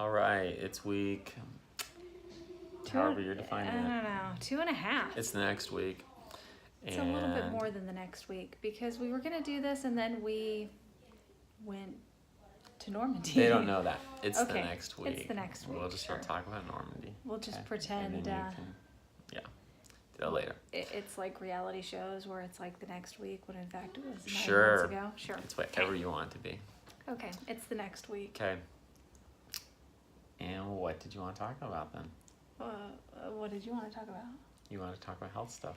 All right, it's week, however you're defining I it. don't know, 2.5. It's the next week. It's a little bit more than the next week because we were going to do this and then we went to Normandy. They don't know that. It's the Okay, next week. it's the next week, We'll just sure. talk about Normandy. We'll just okay? pretend, And then you can, yeah, do that later. It's like reality shows where it's like the next week when in fact it was 9 Sure. months ago. Sure. It's whatever you want it to be. Okay, it's the next week. Okay. And what did you want to talk about then? What did you want to talk about? You want to talk about health stuff.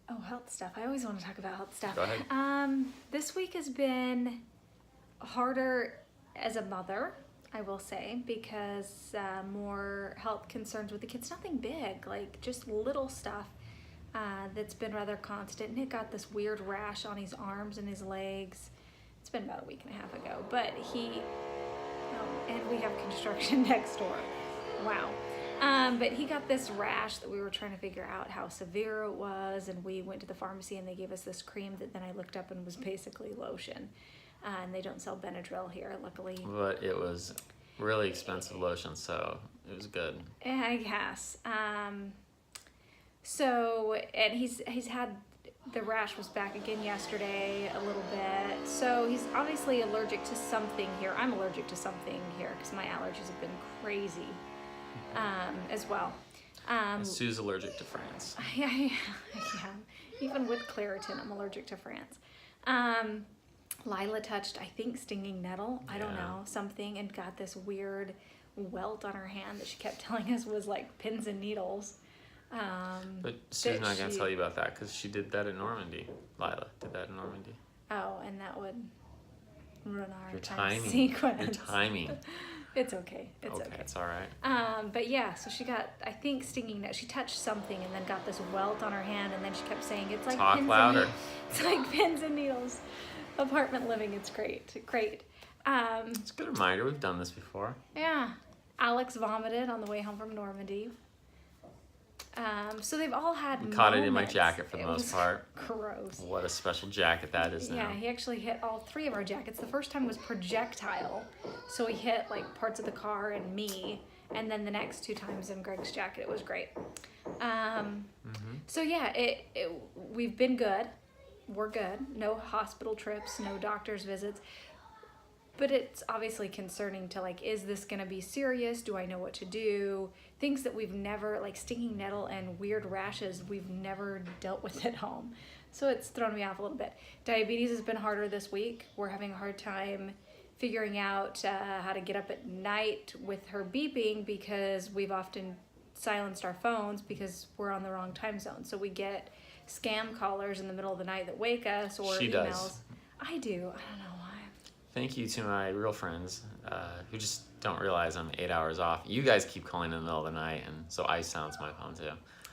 Oh, health stuff. I always want to talk about health stuff. Go ahead. This week has been harder as a mother, I will say, because more health concerns with the kids. Nothing big, like just little stuff that's been rather constant. Nick got this weird rash on his arms and his legs. It's been about a week and a half ago, but and we have construction next door. Wow. But he got this rash that we were trying to figure out how severe it was, and we went to the pharmacy and they gave us this cream that then I looked up and was basically lotion. And they don't sell Benadryl here, luckily. But it was really expensive lotion, so it was good. I guess. And he's had, the rash was back again yesterday a little bit. So he's obviously allergic to something here. I'm allergic to something here because my allergies have been crazy as well. Sue's allergic to France. Yeah, even with Claritin, I'm allergic to France. Lila touched, I think, stinging nettle. I don't know, something, and got this weird welt on her hand that she kept telling us was like pins and needles. But Sue's not going to tell you about that because she did that in Normandy. Lila did that in Normandy. Oh, and that would ruin our Your time timing. sequence. Your timing. It's okay. It's okay. It's all right. But yeah, so she got, I think, stinging nettle. She touched something and then got this welt on her hand, and then she kept saying, "It's like Talk pins louder. It's like pins and needles." Apartment living, it's great. It's a good reminder. We've done this before. Yeah. Alex vomited on the way home from Normandy. So they've all had moments. Caught it in my jacket for the It most was part. Gross. What a special jacket that is now. Yeah, he actually hit all 3 of our jackets. The first time was projectile, so he hit like parts of the car and me, and then the next 2 times in Greg's jacket. It was great. So yeah, we've been good. We're good. No hospital trips, no doctor's visits. But it's obviously concerning to like, is this going to be serious? Do I know what to do? Things that we've never, like stinging nettle and weird rashes, we've never dealt with at home. So it's thrown me off a little bit. Diabetes has been harder this week. We're having a hard time figuring out how to get up at night with her beeping because we've often silenced our phones because we're on the wrong time zone. So we get scam callers in the middle of the night that wake us or She emails. does. I do. I don't know why. Thank you to my real friends who just don't realize I'm 8 hours off. You guys keep calling in the middle of the night, and so I silence my phone too.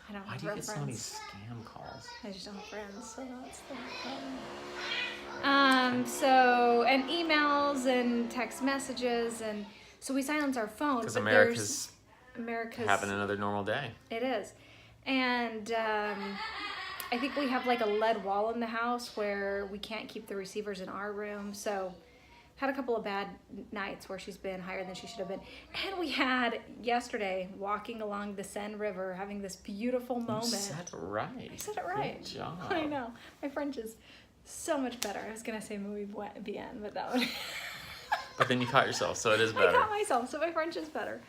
I don't Why have do you real get friends. so many scam calls? I just don't have friends, so that's the problem. So, and emails and text messages, and so we silence our phones. Because but America's America's having another normal day. It is. And I think we have like a lead wall in the house where we can't keep the receivers in our room. So had a couple of bad nights where she's been higher than she should have been. And we had yesterday walking along the Seine River having this beautiful moment. You said it right. I said it right. Good job. I know. My French is so much better. I was going to say muy bien, but that would... But then you caught yourself, so it is I better. caught myself, so my French is better.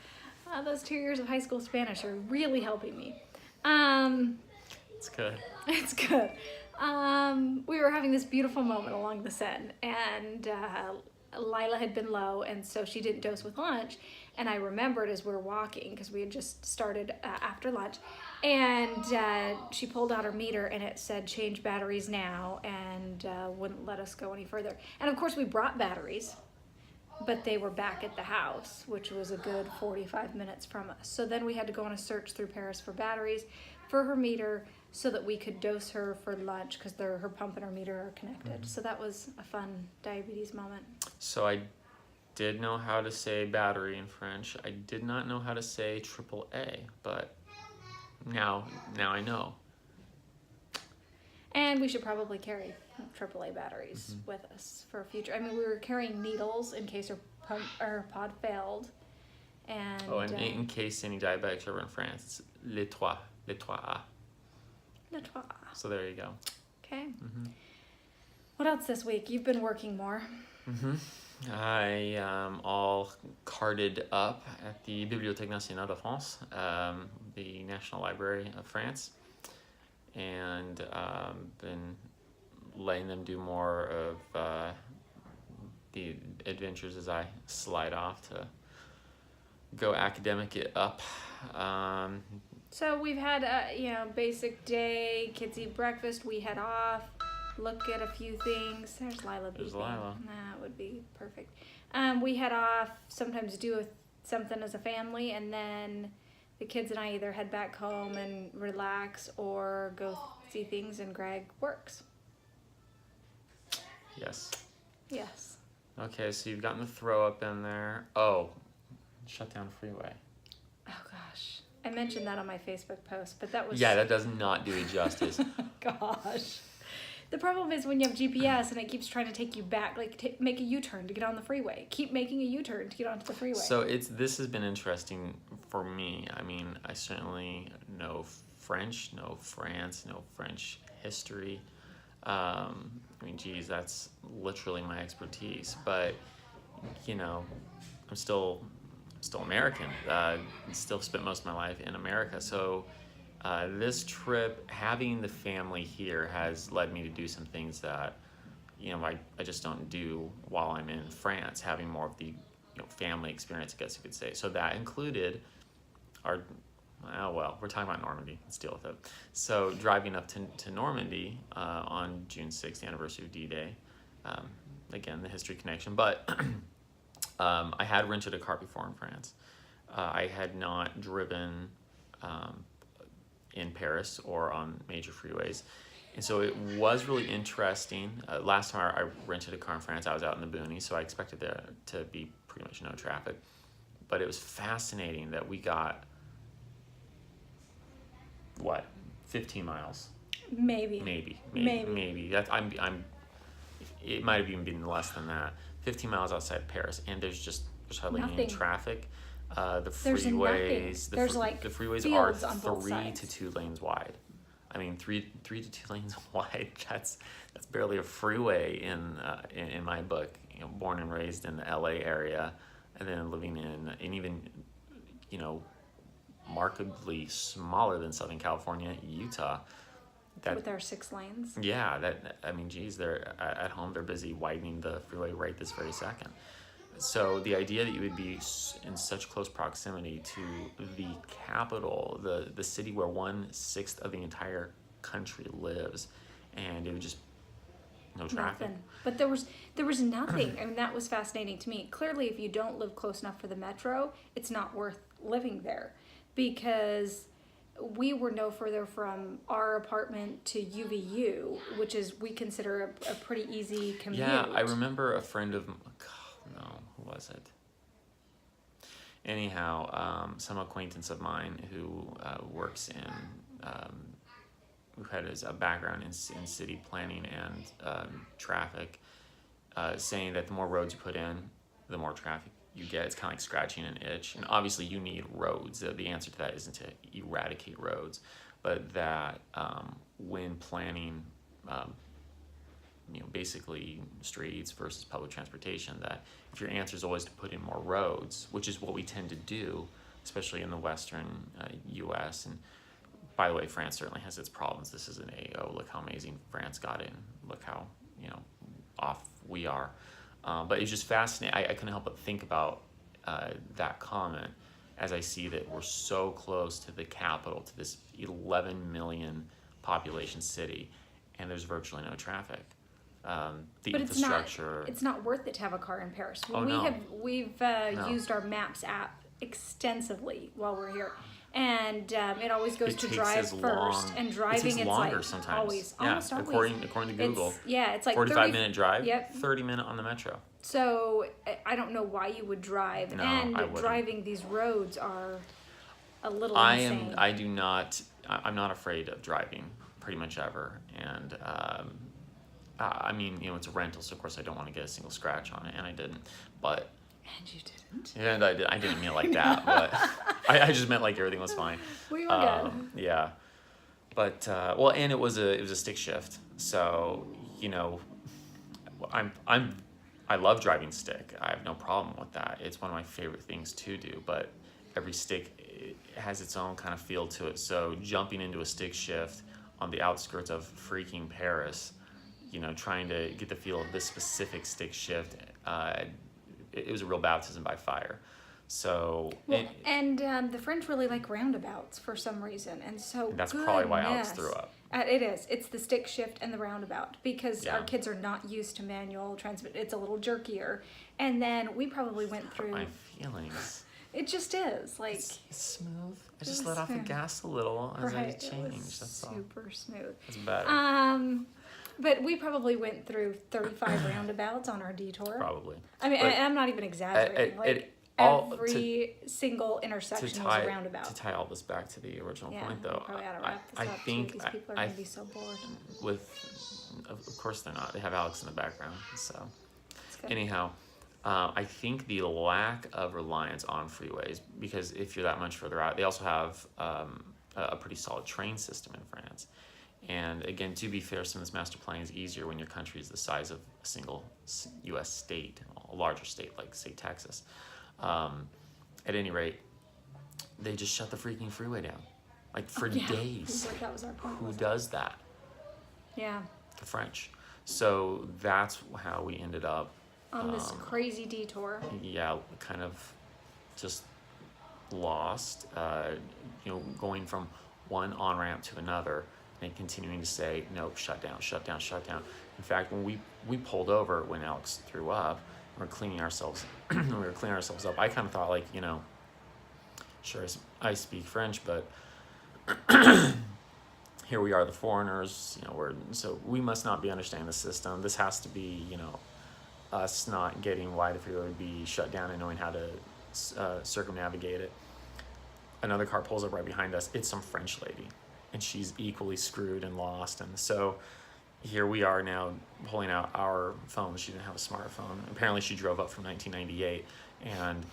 Those 2 years of high school Spanish are really helping me. It's good. It's good. We were having this beautiful moment along the Seine, and Lila had been low, and so she didn't dose with lunch. And I remembered as we were walking, because we had just started after lunch, and she pulled out her meter, and it said change batteries now, and wouldn't let us go any further. And of course we brought batteries, but they were back at the house, which was a good 45 minutes from us. So then we had to go on a search through Paris for batteries for her meter so that we could dose her for lunch because her pump and her meter are connected. So that was a fun diabetes moment. So I did know how to say battery in French. I did not know how to say AAA, but now I know. And we should probably carry AAA batteries with us for future. I mean, we were carrying needles in case her pod failed, And Oh, and in case any diabetics are in France, it's les trois A. Le Trois. So there you go. Okay. Mm-hmm. What else this week? You've been working more. Mm-hmm. I am all carded up at the Bibliothèque Nationale de France, the National Library of France, and been letting them do more of the adventures as I slide off to go academic it up. So we've had a basic day. Kids eat breakfast. We head off. Look at a few things. There's Lila beeping. There's Lila. That would be perfect. We head off. Sometimes do something as a family, and then the kids and I either head back home and relax or go see things. And Greg works. Yes. Yes. Okay, so you've gotten the throw up in there. Oh, shut down freeway. Oh gosh, I mentioned that on my Facebook post, but that was Yeah, that does not do it justice. Gosh. The problem is when you have GPS and it keeps trying to take you back, like make a U-turn to get on the freeway. Keep making a U-turn to get onto the freeway. So this has been interesting for me. I mean, I certainly know French, know France, know French history. I mean, geez, that's literally my expertise. But I'm still American. Still spent most of my life in America. So this trip, having the family here, has led me to do some things that I just don't do while I'm in France. Having more of the family experience, I guess you could say. So that included we're talking about Normandy. Let's deal with it. So driving up to Normandy on June 6th, the anniversary of D-Day. Again, the history connection. But I had rented a car before in France. I had not driven in Paris or on major freeways. And so it was really interesting. Last time I rented a car in France, I was out in the boonies, so I expected there to be pretty much no traffic. But it was fascinating that we got 15 miles? Maybe. That's it might have even been less than that. 15 miles outside Paris, and there's hardly any traffic. The freeways, the freeways are 3 to 2 lanes wide. I mean, 3 to 2 lanes wide. That's barely a freeway in my book. Born and raised in the LA area, and then living in even markedly smaller than Southern California, Utah. With our 6 lanes. Yeah, they're at home. They're busy widening the freeway right this very second. So the idea that you would be in such close proximity to the capital, the city where 1/6 of the entire country lives, and it would just no traffic. Nothing. But there was nothing. I mean, that was fascinating to me. Clearly, if you don't live close enough for the metro, it's not worth living there, because we were no further from our apartment to UVU, which is we consider a pretty easy commute. Yeah, I remember a friend of who was it? Anyhow, some acquaintance of mine who works in who had a background in city planning and traffic, saying that the more roads you put in, the more traffic you get. It's kind of like scratching an itch, and obviously you need roads. The answer to that isn't to eradicate roads, but that when planning basically streets versus public transportation, that if your answer is always to put in more roads, which is what we tend to do, especially in the western US, and by the way, France certainly has its problems. This isn't look how amazing France got in, look how off we are. But it's just fascinating. I couldn't help but think about that comment as I see that we're so close to the capital, to this 11 million population city, and there's virtually no traffic. The infrastructure. It's not worth it to have a car in Paris. Oh, We've used our Maps app extensively while we're here. And it always goes to drive first, and driving it's like sometimes. Almost. According to Google. It's like 45-minute drive. Yep. 30-minute on the metro. So I don't know why you would drive, No, and I wouldn't. driving these roads are a little insane. I'm not afraid of driving pretty much ever, and it's a rental, so of course I don't want to get a single scratch on it, and I didn't, but And you didn't. And I didn't mean it like that, but I just meant like everything was fine. We were good. Yeah, but well, and it was a stick shift, so you know, I love driving stick. I have no problem with that. It's one of my favorite things to do, but every stick has its own kind of feel to it. So jumping into a stick shift on the outskirts of freaking Paris, you know, trying to get the feel of this specific stick shift, it was a real baptism by fire. So Well, the French really like roundabouts for some reason, and so that's probably why Alex goodness. threw up. It is. It's the stick shift and the roundabout because Yeah. our kids are not used to manual transmit. It's a little jerkier, and then we probably went through. My feelings. It just is like It's smooth. I It just was let off the smooth. gas a little as I right. It changed. was That's all. super smooth. It's better. But we probably went through 35 roundabouts on our detour. Probably. I mean, But I'm not even exaggerating. all- Every single intersection was a roundabout. To tie all this back to the original Yeah, point, we though, probably ought to wrap this I up too. think These people are I going to be so bored. of course they're not. They have Alex in the background, so It's good. anyhow. I think the lack of reliance on freeways, because if you're that much further out, they also have a pretty solid train system in France. And again, to be fair, some of this master planning is easier when your country is the size of a single U.S. state, a larger state like, say, Texas. At any rate, they just shut the freaking freeway down, like for Yeah. days. Like that was our point. Who wasn't does that? it? Yeah. The French. So that's how we ended up. On this crazy detour. Yeah, kind of just lost, going from one on-ramp to another and continuing to say, nope, shut down, shut down, shut down. In fact, when we pulled over, when Alex threw up, we were cleaning ourselves up, I kind of thought, like, you know, sure, I speak French, but here we are, the foreigners, you know, so we must not be understanding the system. This has to be, you know, us not getting why the freeway would be shut down and knowing how to circumnavigate it. Another car pulls up right behind us. It's some French lady, and she's equally screwed and lost. And so here we are now pulling out our phones. She didn't have a smartphone. Apparently she drove up from 1998, and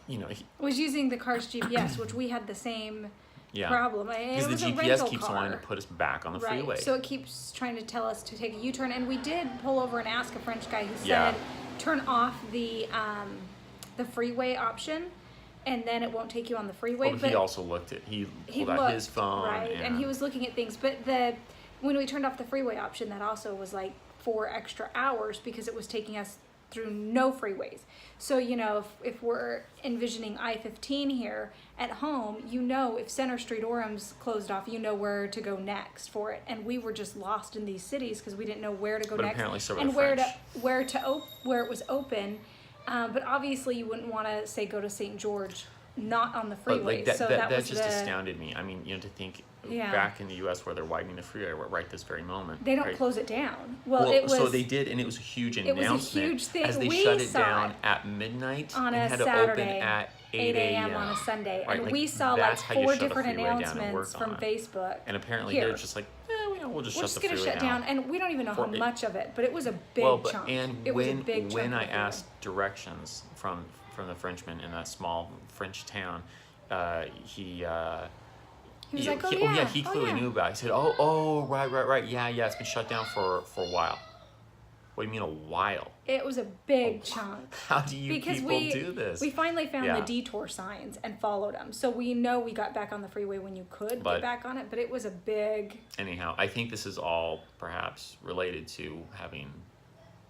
you know, Was using the car's GPS, which we had the same yeah, problem. It because was the a GPS rental keeps car. wanting to put us back on the Right. freeway. So it keeps trying to tell us to take a U-turn, and we did pull over and ask a French guy who said, Yeah. "Turn off the freeway option, and then it won't take you on the freeway." But he also looked at he pulled out his phone, right, and he was looking at things. But when we turned off the freeway option, that also was like 4 extra hours because it was taking us through no freeways. So, you know, if we're envisioning I-15 here at home, you know, if Center Street Orem's closed off, you know where to go next for it. And we were just lost in these cities because we didn't know where to go But next apparently so were and the where French. where it was open. But obviously, you wouldn't want to say go to St. George, not on the But freeway. like that, so that was just astounded me. I mean, you know, to think Yeah. back in the U.S. where they're widening the freeway right this very moment. They don't right? close it down. Well, it was so they did, and it was a huge it was a announcement huge thing. as they We shut it saw down it at midnight on and a had to Saturday, open at 8 a.m. on a Sunday, Right, and like, we saw like that's how you 4 shut a different freeway down and announcements work from on it. Facebook. And apparently Here. they're just like, we'll just We're shut just the gonna freeway shut down. down, and we don't even know how For- much of it, but it was a big chunk. And it was a when big chunk I of the freeway. asked directions from the Frenchman in that small French town, he He was like, "Oh, he yeah, he oh, clearly yeah." knew about it. He said, oh, right, yeah, it's been shut down for a while. What do you mean a while? It was a big chunk. How do you Because people do this? we finally found Yeah. the detour signs and followed them, so we know we got back on the freeway when you could But- get back on it. But it was a big. Anyhow, I think this is all perhaps related to having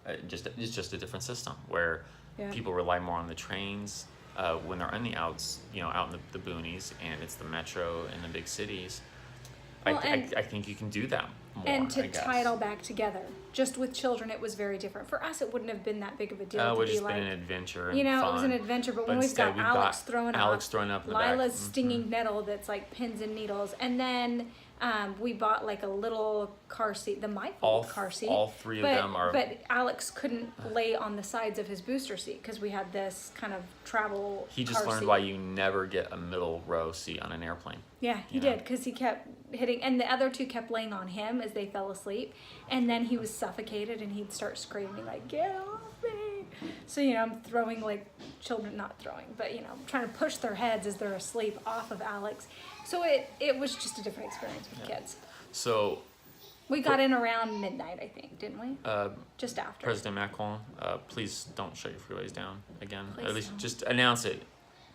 it's just a different system where Yeah. people rely more on the trains when they're in the outs, out in the boonies, and it's the metro in the big cities. Well, I think you can do that more. And to I guess. tie it all back together, just with children, it was very different. For us, it wouldn't have been that big of a deal It to would be just like, been an adventure. And it was fun. an adventure. But when But we've got instead, Alex throwing Alex up, throwing up in the back. Lila's stinging nettle that's like pins and needles, and then we bought like a little car seat, the MyFold car seat. All three of them are. But Alex couldn't lay on the sides of his booster seat because we had this kind of travel. He just car learned seat. why you never get a middle row seat on an airplane. Yeah, he Yeah. did, because he kept hitting, and the other two kept laying on him as they fell asleep, and then he was suffocated, and he'd start screaming like, "Get off me!" So, I'm throwing like children, not throwing, but, trying to push their heads as they're asleep off of Alex. So it was just a different experience with kids. So We got in around midnight, I think, didn't we? Just after. President Macron, please don't shut your freeways down again. Please At least don't. just announce it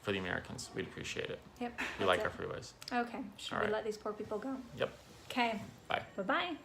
for the Americans. We'd appreciate it. Yep. We like our freeways. Okay. Should All we right. let these poor people go? Yep. Okay. Bye. Bye-bye.